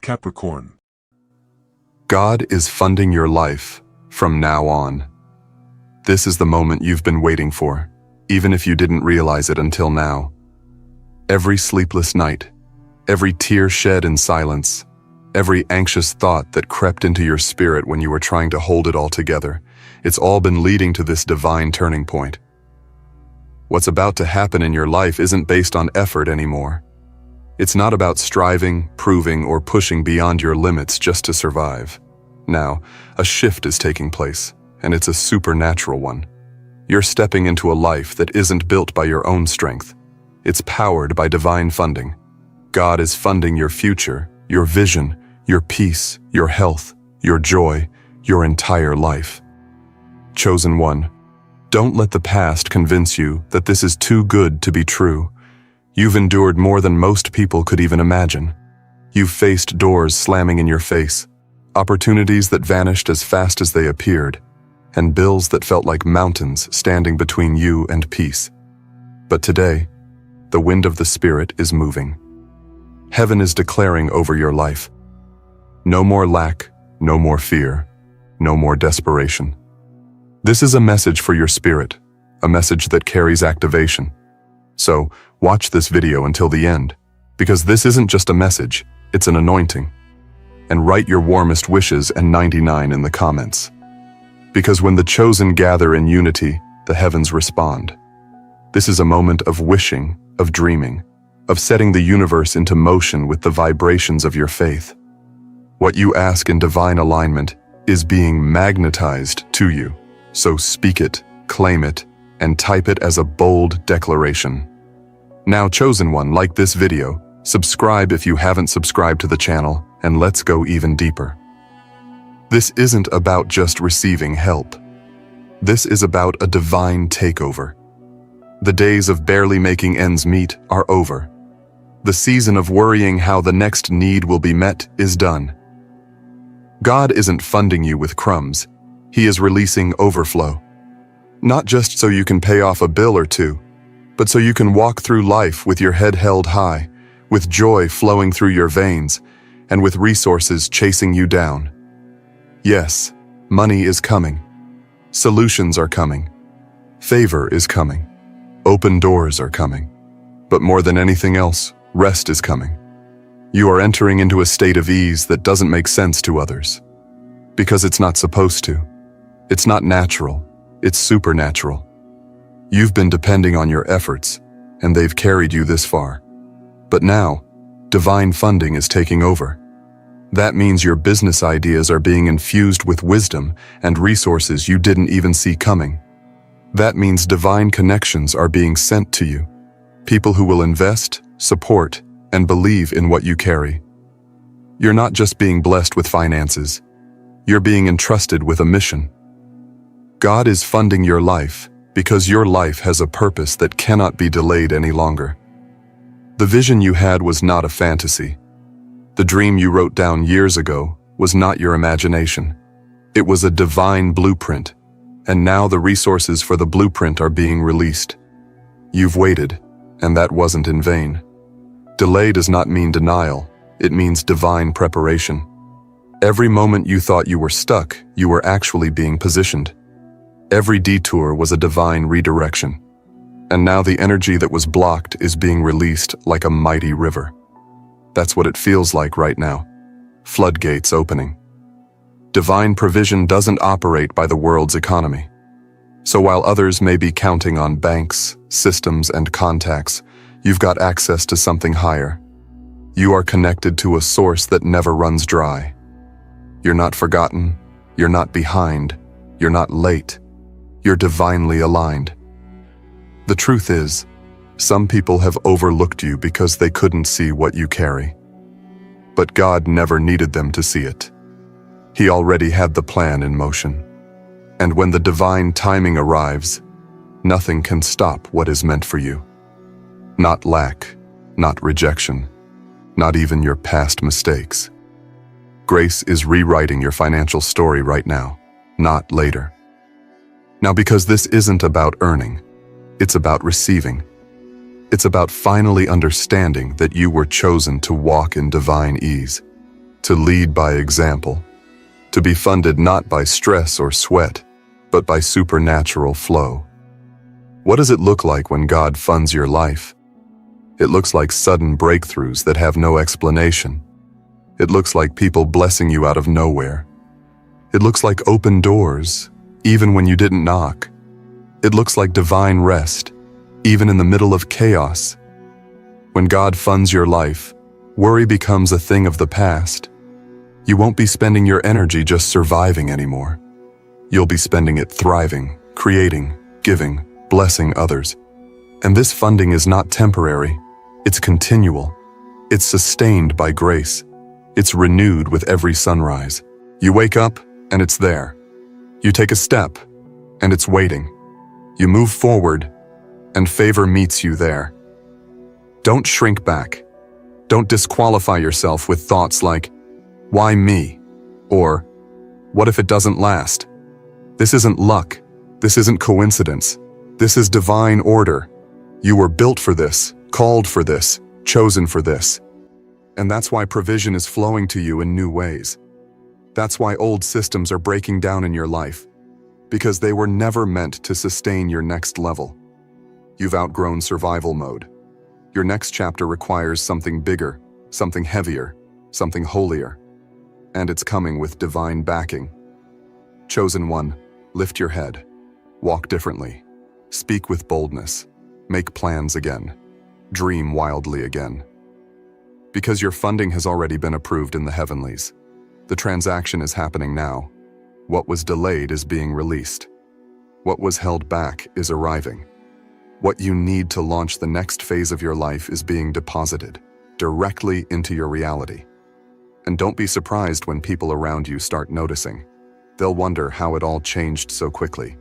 Capricorn. God is funding your life from now on. This is the moment you've been waiting for, even if you didn't realize it until now. Every sleepless night, every tear shed in silence, every anxious thought that crept into your spirit when you were trying to hold it all together, it's all been leading to this divine turning point. What's about to happen in your life isn't based on effort anymore. It's not about striving, proving, or pushing beyond your limits just to survive. Now, a shift is taking place, and it's a supernatural one. You're stepping into a life that isn't built by your own strength. It's powered by divine funding. God is funding your future, your vision, your peace, your health, your joy, your entire life. Chosen one, don't let the past convince you that this is too good to be true. You've endured more than most people could even imagine. You've faced doors slamming in your face, opportunities that vanished as fast as they appeared, and bills that felt like mountains standing between you and peace. But today, the wind of the Spirit is moving. Heaven is declaring over your life. No more lack, no more fear, no more desperation. This is a message for your spirit, a message that carries activation. So, watch this video until the end, because this isn't just a message, it's an anointing. And write your warmest wishes and 99 in the comments. Because when the chosen gather in unity, the heavens respond. This is a moment of wishing, of dreaming, of setting the universe into motion with the vibrations of your faith. What you ask in divine alignment is being magnetized to you. So speak it, claim it, and type it as a bold declaration. Now, chosen one, like this video, subscribe if you haven't subscribed to the channel, and let's go even deeper. This isn't about just receiving help. This is about a divine takeover. The days of barely making ends meet are over. The season of worrying how the next need will be met is done. God isn't funding you with crumbs. He is releasing overflow. Not just so you can pay off a bill or two, but so you can walk through life with your head held high, with joy flowing through your veins, and with resources chasing you down. Yes, money is coming. Solutions are coming. Favor is coming. Open doors are coming. But more than anything else, rest is coming. You are entering into a state of ease that doesn't make sense to others. Because it's not supposed to. It's not natural. It's supernatural. You've been depending on your efforts, and they've carried you this far. But now, divine funding is taking over. That means your business ideas are being infused with wisdom and resources you didn't even see coming. That means divine connections are being sent to you. People who will invest, support, and believe in what you carry. You're not just being blessed with finances. You're being entrusted with a mission. God is funding your life because your life has a purpose that cannot be delayed any longer. The vision you had was not a fantasy. The dream you wrote down years ago was not your imagination. It was a divine blueprint, and now the resources for the blueprint are being released. You've waited, and that wasn't in vain. Delay does not mean denial, it means divine preparation. Every moment you thought you were stuck, you were actually being positioned. Every detour was a divine redirection. And now the energy that was blocked is being released like a mighty river. That's what it feels like right now. Floodgates opening. Divine provision doesn't operate by the world's economy. So while others may be counting on banks, systems, and contacts, you've got access to something higher. You are connected to a source that never runs dry. You're not forgotten. You're not behind. You're not late. You're divinely aligned. The truth is, some people have overlooked you because they couldn't see what you carry. But God never needed them to see it. He already had the plan in motion. And when the divine timing arrives, nothing can stop what is meant for you. Not lack, not rejection, not even your past mistakes. Grace is rewriting your financial story right now, not later. Now, because this isn't about earning, it's about receiving. It's about finally understanding that you were chosen to walk in divine ease, to lead by example, to be funded not by stress or sweat, but by supernatural flow. What does it look like when God funds your life? It looks like sudden breakthroughs that have no explanation. It looks like people blessing you out of nowhere. It looks like open doors, even when you didn't knock. It looks like divine rest, even in the middle of chaos. When God funds your life, worry becomes a thing of the past. You won't be spending your energy just surviving anymore. You'll be spending it thriving, creating, giving, blessing others. And this funding is not temporary. It's continual. It's sustained by grace. It's renewed with every sunrise. You wake up, and it's there. You take a step, and it's waiting. You move forward, and favor meets you there. Don't shrink back. Don't disqualify yourself with thoughts like, "Why me?" or "What if it doesn't last?" This isn't luck. This isn't coincidence. This is divine order. You were built for this, called for this, chosen for this. And that's why provision is flowing to you in new ways. That's why old systems are breaking down in your life, because they were never meant to sustain your next level. You've outgrown survival mode. Your next chapter requires something bigger, something heavier, something holier. And it's coming with divine backing. Chosen one, lift your head. Walk differently. Speak with boldness. Make plans again. Dream wildly again. Because your funding has already been approved in the heavenlies. The transaction is happening now. What was delayed is being released. What was held back is arriving. What you need to launch the next phase of your life is being deposited directly into your reality. And don't be surprised when people around you start noticing. They'll wonder how it all changed so quickly.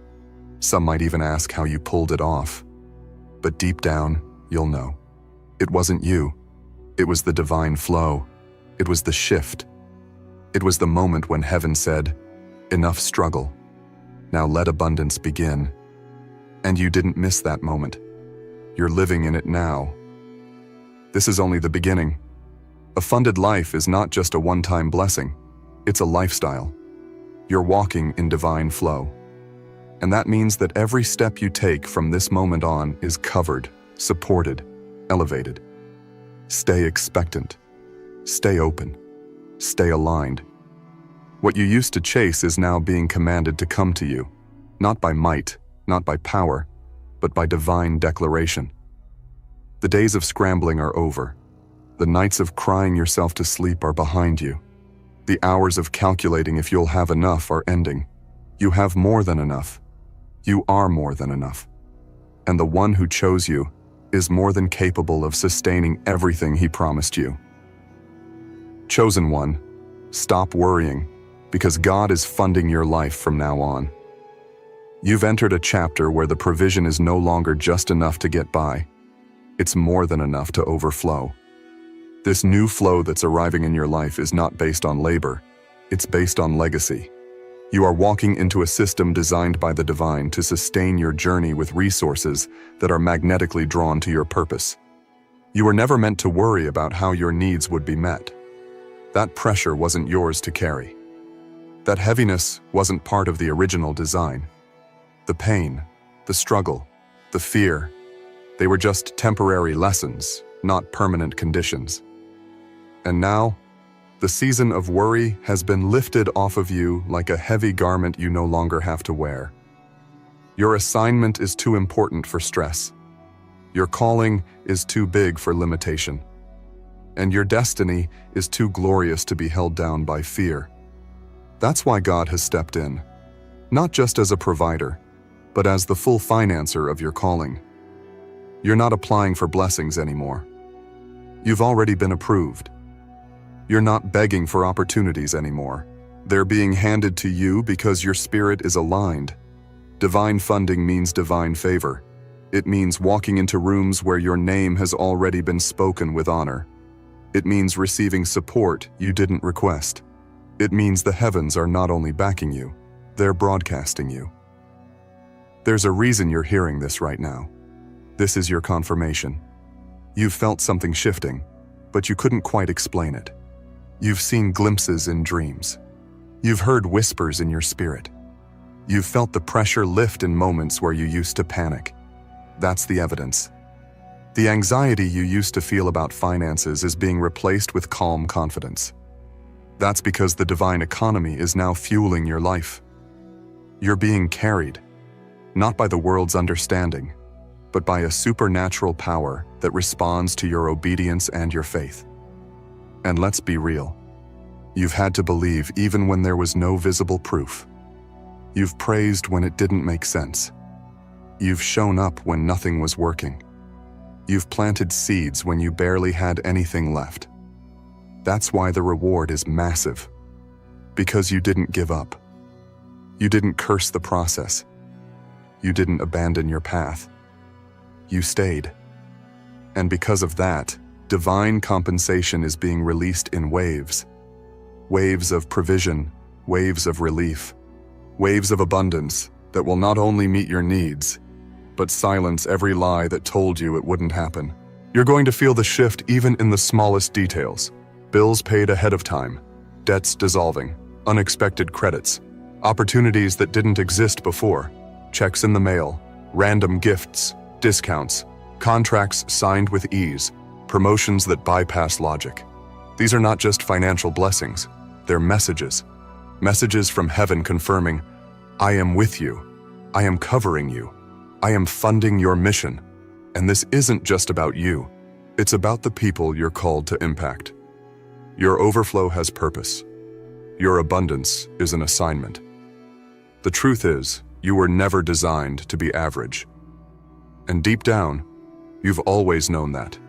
Some might even ask how you pulled it off. But deep down, you'll know. It wasn't you. It was the divine flow. It was the shift. It was the moment when heaven said, "Enough struggle. Now let abundance begin." And you didn't miss that moment. You're living in it now. This is only the beginning. A funded life is not just a one-time blessing. It's a lifestyle. You're walking in divine flow. And that means that every step you take from this moment on is covered, supported, elevated. Stay expectant. Stay open. Stay aligned. What you used to chase is now being commanded to come to you, not by might, not by power, but by divine declaration. The days of scrambling are over. The nights of crying yourself to sleep are behind you. The hours of calculating if you'll have enough are ending. You have more than enough. You are more than enough. And the one who chose you is more than capable of sustaining everything he promised you. Chosen one, stop worrying, because God is funding your life from now on. You've entered a chapter where the provision is no longer just enough to get by. It's more than enough to overflow. This new flow that's arriving in your life is not based on labor. It's based on legacy. You are walking into a system designed by the divine to sustain your journey with resources that are magnetically drawn to your purpose. You were never meant to worry about how your needs would be met. That pressure wasn't yours to carry. That heaviness wasn't part of the original design. The pain, the struggle, the fear, they were just temporary lessons, not permanent conditions. And now, the season of worry has been lifted off of you like a heavy garment you no longer have to wear. Your assignment is too important for stress. Your calling is too big for limitation. And your destiny is too glorious to be held down by fear. That's why God has stepped in, not just as a provider, but as the full financer of your calling. You're not applying for blessings anymore. You've already been approved. You're not begging for opportunities anymore. They're being handed to you because your spirit is aligned. Divine funding means divine favor. It means walking into rooms where your name has already been spoken with honor. It means receiving support you didn't request. It means the heavens are not only backing you, they're broadcasting you. There's a reason you're hearing this right now. This is your confirmation. You've felt something shifting, but you couldn't quite explain it. You've seen glimpses in dreams. You've heard whispers in your spirit. You've felt the pressure lift in moments where you used to panic. That's the evidence. The anxiety you used to feel about finances is being replaced with calm confidence. That's because the divine economy is now fueling your life. You're being carried, not by the world's understanding, but by a supernatural power that responds to your obedience and your faith. And let's be real. You've had to believe even when there was no visible proof. You've praised when it didn't make sense. You've shown up when nothing was working. You've planted seeds when you barely had anything left. That's why the reward is massive. Because you didn't give up. You didn't curse the process. You didn't abandon your path. You stayed. And because of that, divine compensation is being released in waves. Waves of provision, waves of relief, waves of abundance that will not only meet your needs, but silence every lie that told you it wouldn't happen. You're going to feel the shift even in the smallest details. Bills paid ahead of time, debts dissolving, unexpected credits, opportunities that didn't exist before, checks in the mail, random gifts, discounts, contracts signed with ease, promotions that bypass logic. These are not just financial blessings, they're messages. Messages from heaven confirming, I am with you, I am covering you, I am funding your mission. And this isn't just about you, it's about the people you're called to impact. Your overflow has purpose. Your abundance is an assignment. The truth is, you were never designed to be average. And deep down, you've always known that.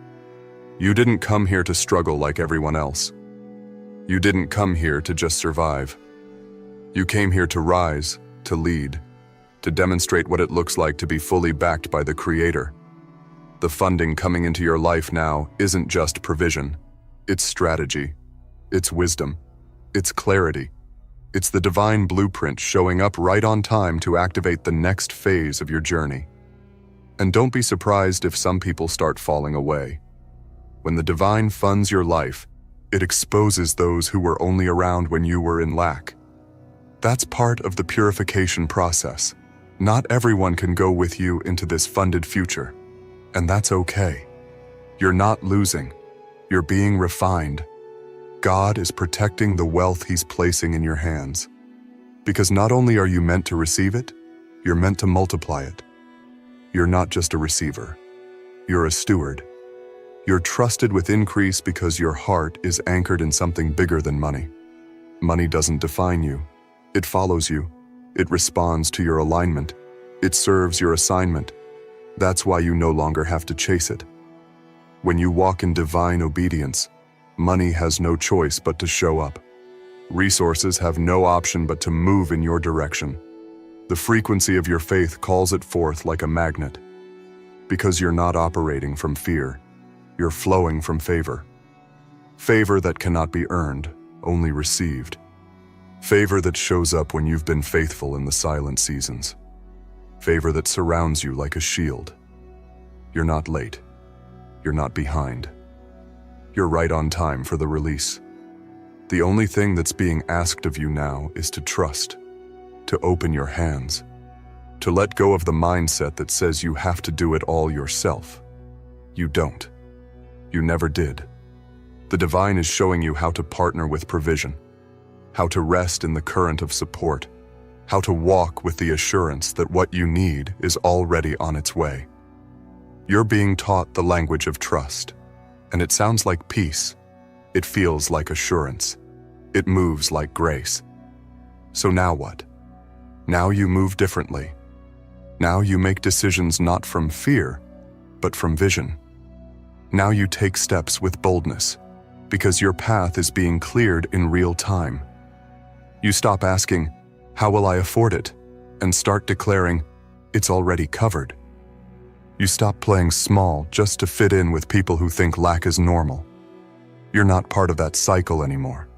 You didn't come here to struggle like everyone else. You didn't come here to just survive. You came here to rise, to lead, to demonstrate what it looks like to be fully backed by the Creator. The funding coming into your life now isn't just provision. It's strategy. It's wisdom. It's clarity. It's the divine blueprint showing up right on time to activate the next phase of your journey. And don't be surprised if some people start falling away. When the divine funds your life, it exposes those who were only around when you were in lack. That's part of the purification process. Not everyone can go with you into this funded future. And that's okay. You're not losing. You're being refined. God is protecting the wealth He's placing in your hands. Because not only are you meant to receive it, you're meant to multiply it. You're not just a receiver. You're a steward. You're trusted with increase because your heart is anchored in something bigger than money. Money doesn't define you. It follows you. It responds to your alignment. It serves your assignment. That's why you no longer have to chase it. When you walk in divine obedience, money has no choice but to show up. Resources have no option but to move in your direction. The frequency of your faith calls it forth like a magnet. Because you're not operating from fear, you're flowing from favor. Favor that cannot be earned, only received. Favor that shows up when you've been faithful in the silent seasons. Favor that surrounds you like a shield. You're not late. You're not behind. You're right on time for the release. The only thing that's being asked of you now is to trust, to open your hands, to let go of the mindset that says you have to do it all yourself. You don't. You never did. The divine is showing you how to partner with provision, how to rest in the current of support, how to walk with the assurance that what you need is already on its way. You're being taught the language of trust, and it sounds like peace. It feels like assurance. It moves like grace. So now what? Now you move differently. Now you make decisions not from fear, but from vision. Now you take steps with boldness, because your path is being cleared in real time. You stop asking, how will I afford it? And start declaring, it's already covered. You stop playing small just to fit in with people who think lack is normal. You're not part of that cycle anymore.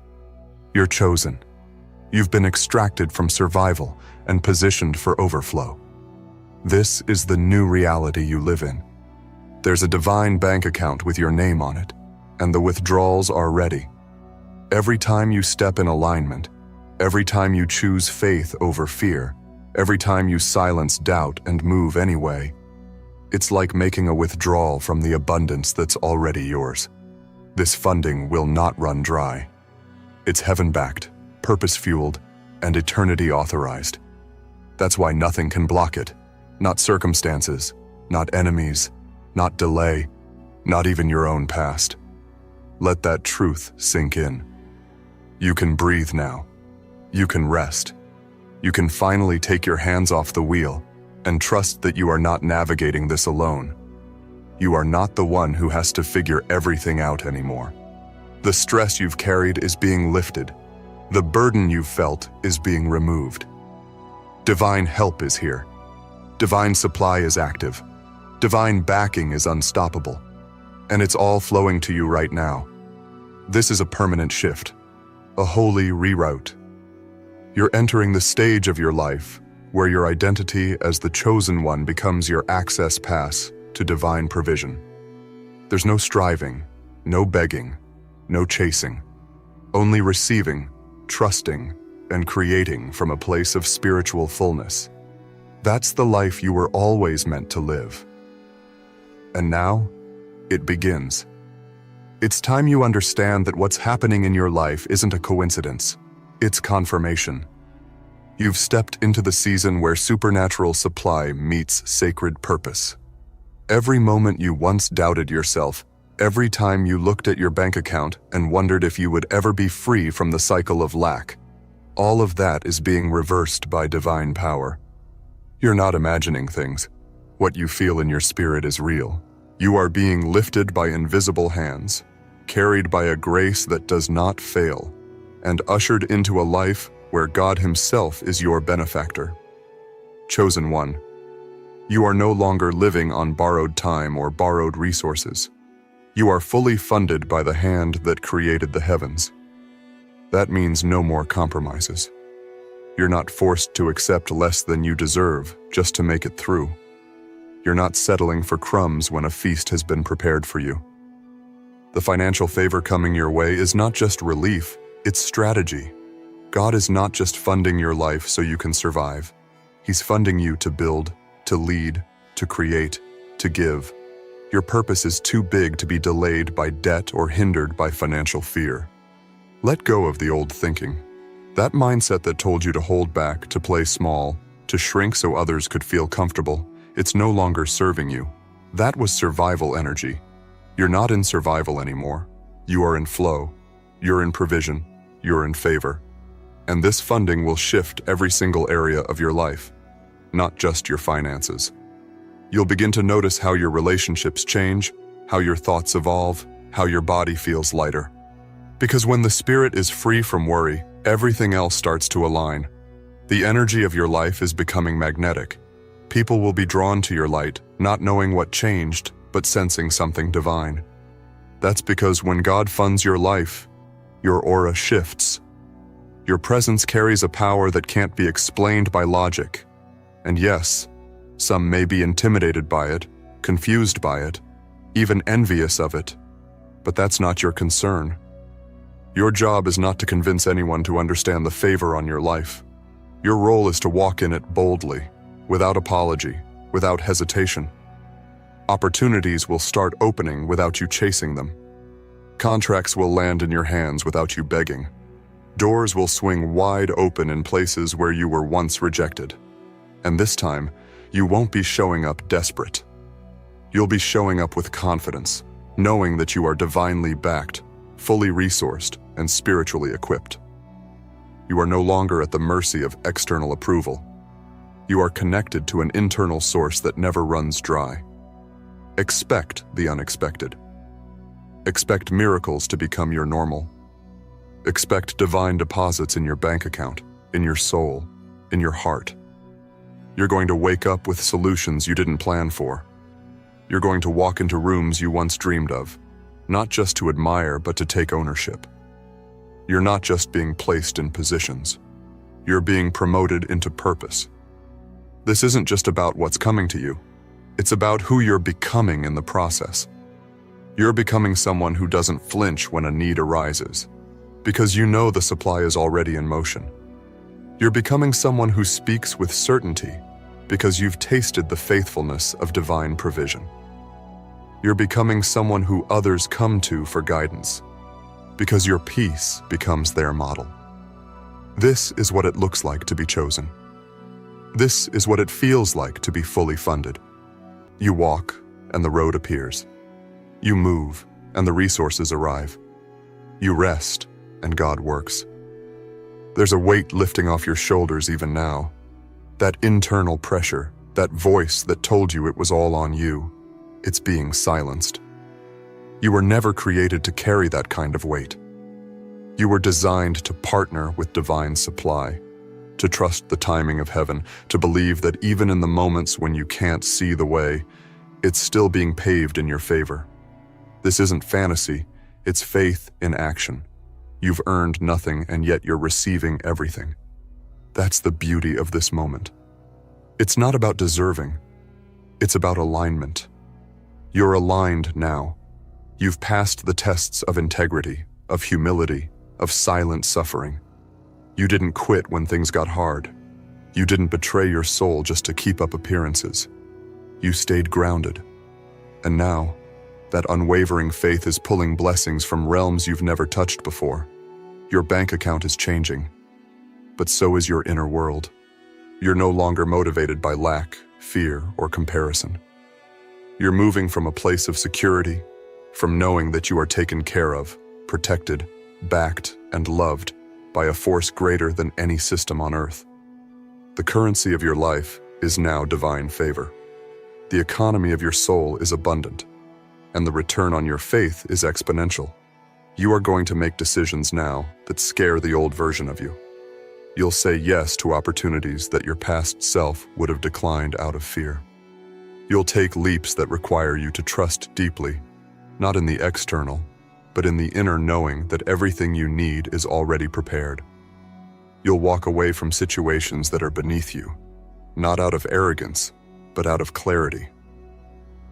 You're chosen. You've been extracted from survival and positioned for overflow. This is the new reality you live in. There's a divine bank account with your name on it, and the withdrawals are ready. Every time you step in alignment, every time you choose faith over fear, every time you silence doubt and move anyway, it's like making a withdrawal from the abundance that's already yours. This funding will not run dry. It's heaven-backed, purpose-fueled, and eternity-authorized. That's why nothing can block it. Not circumstances, not enemies, not delay, not even your own past. Let that truth sink in. You can breathe now. You can rest. You can finally take your hands off the wheel and trust that you are not navigating this alone. You are not the one who has to figure everything out anymore. The stress you've carried is being lifted. The burden you've felt is being removed. Divine help is here. Divine supply is active. Divine backing is unstoppable. And it's all flowing to you right now. This is a permanent shift, a holy reroute. You're entering the stage of your life where your identity as the chosen one becomes your access pass to divine provision. There's no striving, no begging, no chasing, only receiving, trusting, and creating from a place of spiritual fullness. That's the life you were always meant to live. And now, it begins. It's time you understand that what's happening in your life isn't a coincidence. It's confirmation. You've stepped into the season where supernatural supply meets sacred purpose. Every moment you once doubted yourself, every time you looked at your bank account and wondered if you would ever be free from the cycle of lack, all of that is being reversed by divine power. You're not imagining things. What you feel in your spirit is real. You are being lifted by invisible hands, carried by a grace that does not fail, and ushered into a life where God Himself is your benefactor. Chosen one, you are no longer living on borrowed time or borrowed resources. You are fully funded by the hand that created the heavens. That means no more compromises. You're not forced to accept less than you deserve just to make it through. You're not settling for crumbs when a feast has been prepared for you. The financial favor coming your way is not just relief, it's strategy. God is not just funding your life so you can survive. He's funding you to build, to lead, to create, to give. Your purpose is too big to be delayed by debt or hindered by financial fear. Let go of the old thinking. That mindset that told you to hold back, to play small, to shrink so others could feel comfortable, it's no longer serving you. That was survival energy. You're not in survival anymore. You are in flow. You're in provision. You're in favor. And this funding will shift every single area of your life, not just your finances. You'll begin to notice how your relationships change, how your thoughts evolve, how your body feels lighter. Because when the spirit is free from worry, everything else starts to align. The energy of your life is becoming magnetic. People will be drawn to your light, not knowing what changed, but sensing something divine. That's because when God funds your life, your aura shifts. Your presence carries a power that can't be explained by logic. And yes, some may be intimidated by it, confused by it, even envious of it. But that's not your concern. Your job is not to convince anyone to understand the favor on your life. Your role is to walk in it boldly, without apology, without hesitation. Opportunities will start opening without you chasing them. Contracts will land in your hands without you begging. Doors will swing wide open in places where you were once rejected. And this time, you won't be showing up desperate. You'll be showing up with confidence, knowing that you are divinely backed, fully resourced, and spiritually equipped. You are no longer at the mercy of external approval. You are connected to an internal source that never runs dry. Expect the unexpected. Expect miracles to become your normal. Expect divine deposits in your bank account, in your soul, in your heart. You're going to wake up with solutions you didn't plan for. You're going to walk into rooms you once dreamed of, not just to admire, but to take ownership. You're not just being placed in positions. You're being promoted into purpose. This isn't just about what's coming to you. It's about who you're becoming in the process. You're becoming someone who doesn't flinch when a need arises. because you know the supply is already in motion. You're becoming someone who speaks with certainty because you've tasted the faithfulness of divine provision. You're becoming someone who others come to for guidance because your peace becomes their model. This is what it looks like to be chosen. This is what it feels like to be fully funded. You walk, and the road appears. You move, and the resources arrive. You rest, and God works. There's a weight lifting off your shoulders even now. That internal pressure, that voice that told you it was all on you, it's being silenced. You were never created to carry that kind of weight. You were designed to partner with divine supply, to trust the timing of heaven, to believe that even in the moments when you can't see the way, it's still being paved in your favor. This isn't fantasy, it's faith in action. You've earned nothing, and yet you're receiving everything. That's the beauty of this moment. It's not about deserving, it's about alignment. You're aligned now. You've passed the tests of integrity, of humility, of silent suffering. You didn't quit when things got hard. You didn't betray your soul just to keep up appearances. You stayed grounded. And now, that unwavering faith is pulling blessings from realms you've never touched before. Your bank account is changing, but so is your inner world. You're no longer motivated by lack, fear, or comparison. You're moving from a place of security, from knowing that you are taken care of, protected, backed, and loved by a force greater than any system on earth. The currency of your life is now divine favor. The economy of your soul is abundant, and the return on your faith is exponential. You are going to make decisions now that scare the old version of you. You'll say yes to opportunities that your past self would have declined out of fear. You'll take leaps that require you to trust deeply, not in the external, but in the inner knowing that everything you need is already prepared. You'll walk away from situations that are beneath you, not out of arrogance, but out of clarity.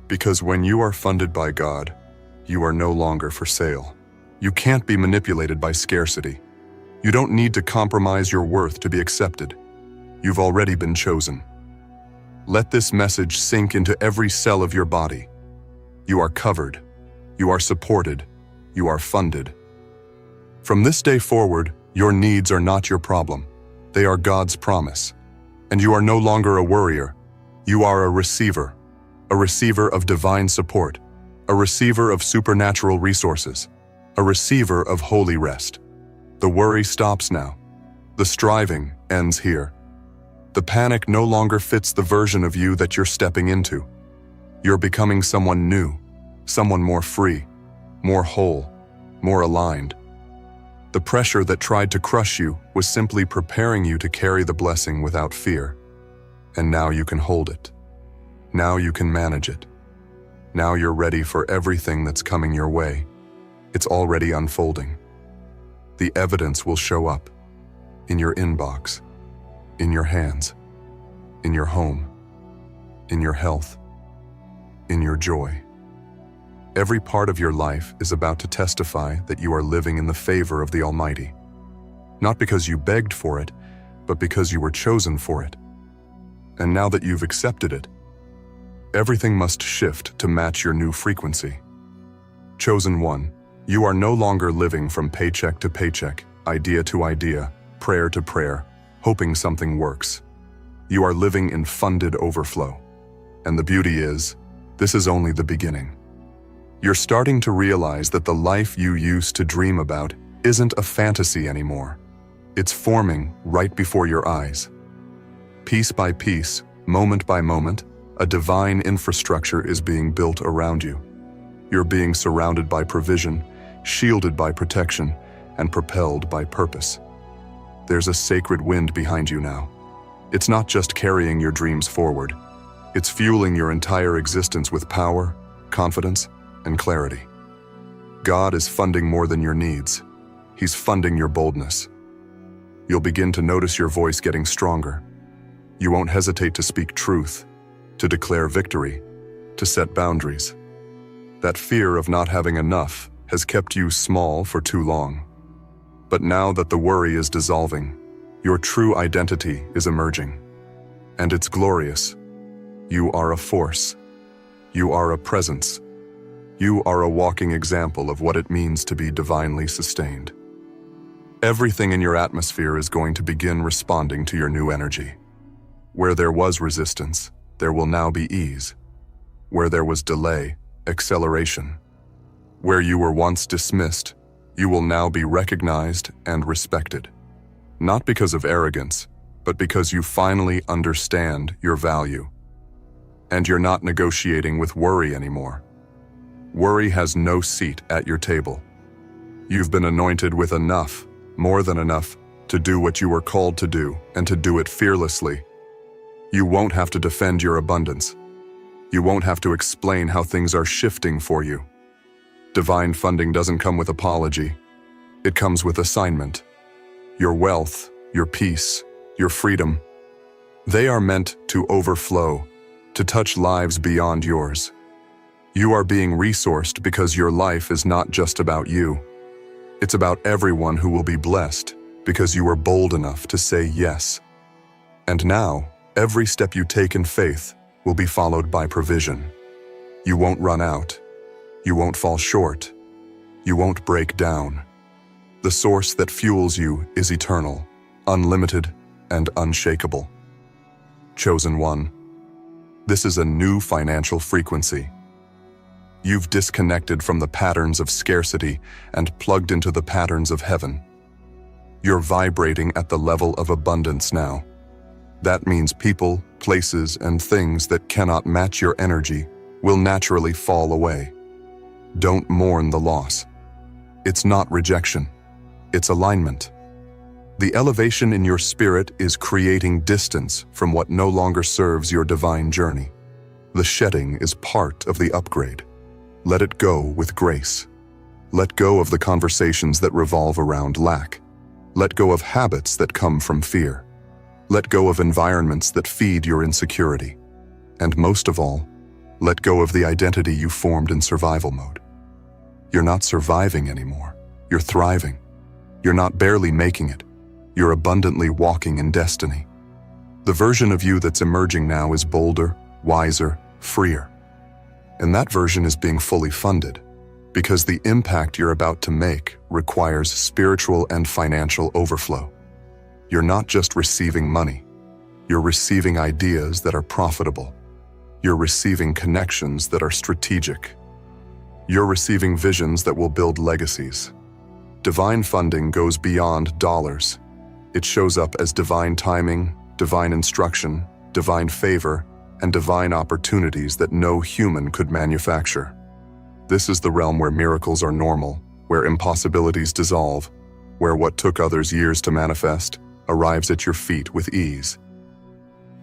Because when you are funded by God, you are no longer for sale. You can't be manipulated by scarcity. You don't need to compromise your worth to be accepted. You've already been chosen. Let this message sink into every cell of your body. You are covered. You are supported. You are funded. From this day forward, your needs are not your problem. They are God's promise. And you are no longer a worrier. You are a receiver of divine support, a receiver of supernatural resources, a receiver of holy rest. The worry stops now. The striving ends here. The panic no longer fits the version of you that you're stepping into. You're becoming someone new, someone more free, more whole, more aligned. The pressure that tried to crush you was simply preparing you to carry the blessing without fear. And now you can hold it. Now you can manage it. Now you're ready for everything that's coming your way. It's already unfolding. The evidence will show up in your inbox, in your hands, in your home, in your health, in your joy. Every part of your life is about to testify that you are living in the favor of the Almighty. Not because you begged for it, but because you were chosen for it. And now that you've accepted it, everything must shift to match your new frequency. Chosen one, you are no longer living from paycheck to paycheck, idea to idea, prayer to prayer, hoping something works. You are living in funded overflow. And the beauty is, this is only the beginning. You're starting to realize that the life you used to dream about isn't a fantasy anymore. It's forming right before your eyes. Piece by piece, moment by moment, a divine infrastructure is being built around you. You're being surrounded by provision, shielded by protection, and propelled by purpose. There's a sacred wind behind you now. It's not just carrying your dreams forward. It's fueling your entire existence with power, confidence, and clarity. God is funding more than your needs. He's funding your boldness. You'll begin to notice your voice getting stronger. You won't hesitate to speak truth, to declare victory, to set boundaries. That fear of not having enough has kept you small for too long. But now that the worry is dissolving, your true identity is emerging. And it's glorious. You are a force. You are a presence. You are a walking example of what it means to be divinely sustained. Everything in your atmosphere is going to begin responding to your new energy. Where there was resistance, there will now be ease. Where there was delay, acceleration. Where you were once dismissed, you will now be recognized and respected. Not because of arrogance, but because you finally understand your value. And you're not negotiating with worry anymore. Worry has no seat at your table. You've been anointed with enough, more than enough, to do what you were called to do and to do it fearlessly. You won't have to defend your abundance. You won't have to explain how things are shifting for you. Divine funding doesn't come with apology. It comes with assignment. Your wealth, your peace, your freedom, they are meant to overflow, to touch lives beyond yours. You are being resourced because your life is not just about you. It's about everyone who will be blessed because you were bold enough to say yes. And now, every step you take in faith will be followed by provision. You won't run out. You won't fall short. You won't break down. The source that fuels you is eternal, unlimited, and unshakable. Chosen one, this is a new financial frequency. You've disconnected from the patterns of scarcity and plugged into the patterns of heaven. You're vibrating at the level of abundance now. That means people, places, and things that cannot match your energy will naturally fall away. Don't mourn the loss. It's not rejection. It's alignment. The elevation in your spirit is creating distance from what no longer serves your divine journey. The shedding is part of the upgrade. Let it go with grace. Let go of the conversations that revolve around lack. Let go of habits that come from fear. Let go of environments that feed your insecurity. And most of all, let go of the identity you formed in survival mode. You're not surviving anymore. You're thriving. You're not barely making it. You're abundantly walking in destiny. The version of you that's emerging now is bolder, wiser, freer. And that version is being fully funded because the impact you're about to make requires spiritual and financial overflow. You're not just receiving money. You're receiving ideas that are profitable. You're receiving connections that are strategic. You're receiving visions that will build legacies. Divine funding goes beyond dollars. It shows up as divine timing, divine instruction, divine favor, and divine opportunities that no human could manufacture. This is the realm where miracles are normal, where impossibilities dissolve, where what took others years to manifest arrives at your feet with ease.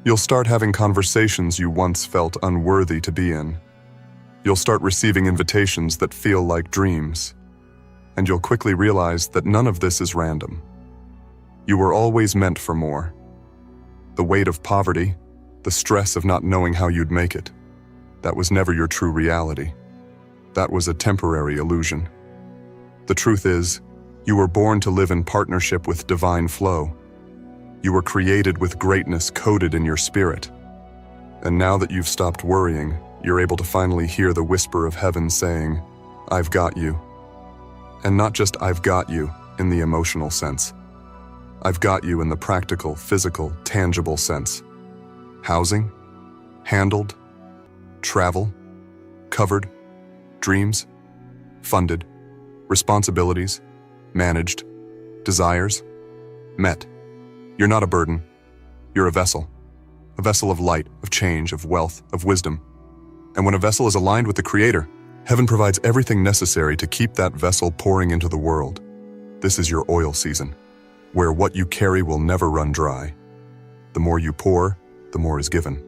You'll start having conversations you once felt unworthy to be in. You'll start receiving invitations that feel like dreams. And you'll quickly realize that none of this is random. You were always meant for more. The weight of poverty, the stress of not knowing how you'd make it, that was never your true reality. That was a temporary illusion. The truth is, you were born to live in partnership with divine flow. You were created with greatness coded in your spirit. And now that you've stopped worrying, you're able to finally hear the whisper of heaven saying, "I've got you." And not just "I've got you" in the emotional sense. I've got you in the practical, physical, tangible sense. Housing, handled, travel, covered, dreams, funded, responsibilities, managed, desires, met. You're not a burden. You're a vessel of light, of change, of wealth, of wisdom. And when a vessel is aligned with the Creator, heaven provides everything necessary to keep that vessel pouring into the world. This is your oil season, where what you carry will never run dry. The more you pour, the more is given.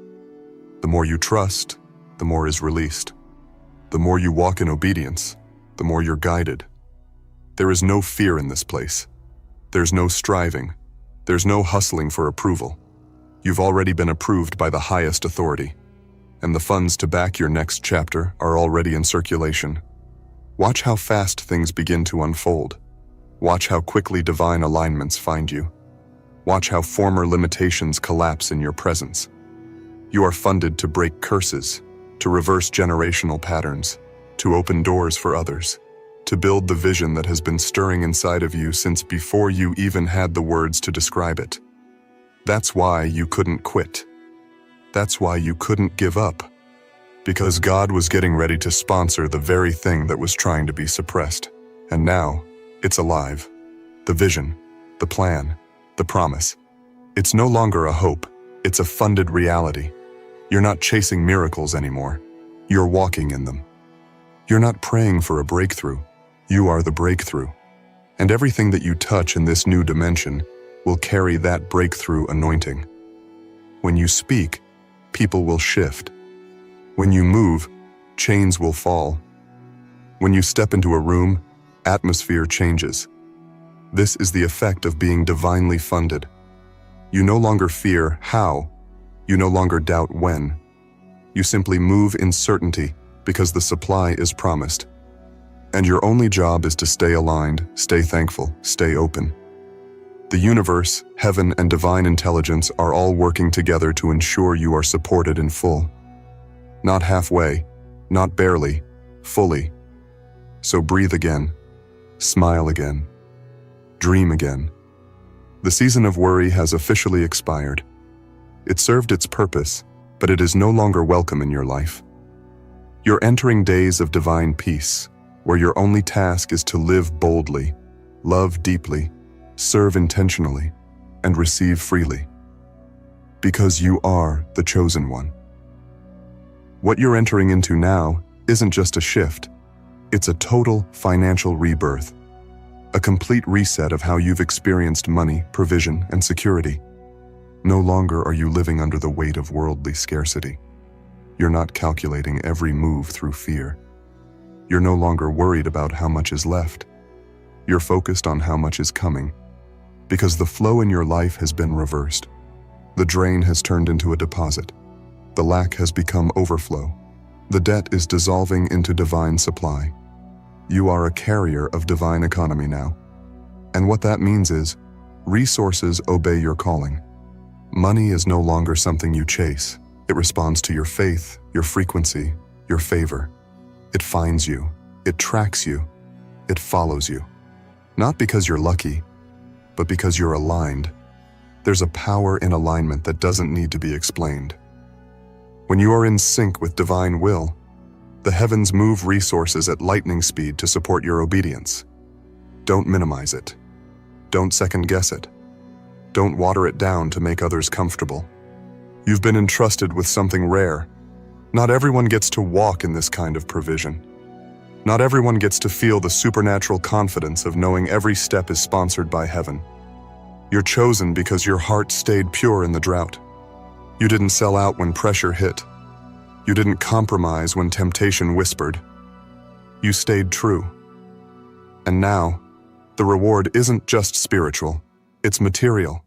The more you trust, the more is released. The more you walk in obedience, the more you're guided. There is no fear in this place. There's no striving. There's no hustling for approval. You've already been approved by the highest authority, and the funds to back your next chapter are already in circulation. Watch how fast things begin to unfold. Watch how quickly divine alignments find you. Watch how former limitations collapse in your presence. You are funded to break curses, to reverse generational patterns, to open doors for others, to build the vision that has been stirring inside of you since before you even had the words to describe it. That's why you couldn't quit. That's why you couldn't give up. Because God was getting ready to sponsor the very thing that was trying to be suppressed. And now, it's alive. The vision, the plan, the promise. It's no longer a hope, it's a funded reality. You're not chasing miracles anymore. You're walking in them. You're not praying for a breakthrough. You are the breakthrough. And everything that you touch in this new dimension will carry that breakthrough anointing. When you speak, people will shift. When you move, chains will fall. When you step into a room, atmosphere changes. This is the effect of being divinely funded. You no longer fear how. You no longer doubt when. You simply move in certainty because the supply is promised. And your only job is to stay aligned, stay thankful, stay open. The universe, heaven, and divine intelligence are all working together to ensure you are supported in full. Not halfway, not barely, fully. So breathe again, smile again, dream again. The season of worry has officially expired. It served its purpose, but it is no longer welcome in your life. You're entering days of divine peace, where your only task is to live boldly, love deeply, serve intentionally, and receive freely. Because you are the chosen one. What you're entering into now isn't just a shift, it's a total financial rebirth. A complete reset of how you've experienced money, provision, and security. No longer are you living under the weight of worldly scarcity. You're not calculating every move through fear. You're no longer worried about how much is left. You're focused on how much is coming. Because the flow in your life has been reversed. The drain has turned into a deposit. The lack has become overflow. The debt is dissolving into divine supply. You are a carrier of divine economy now. And what that means is, resources obey your calling. Money is no longer something you chase. It responds to your faith, your frequency, your favor. It finds you. It tracks you. It follows you. Not because you're lucky, but because you're aligned. There's a power in alignment that doesn't need to be explained. When you are in sync with divine will, the heavens move resources at lightning speed to support your obedience. Don't minimize it. Don't second guess it. Don't water it down to make others comfortable. You've been entrusted with something rare. Not everyone gets to walk in this kind of provision. Not everyone gets to feel the supernatural confidence of knowing every step is sponsored by heaven. You're chosen because your heart stayed pure in the drought. You didn't sell out when pressure hit. You didn't compromise when temptation whispered. You stayed true. And now, the reward isn't just spiritual, it's material.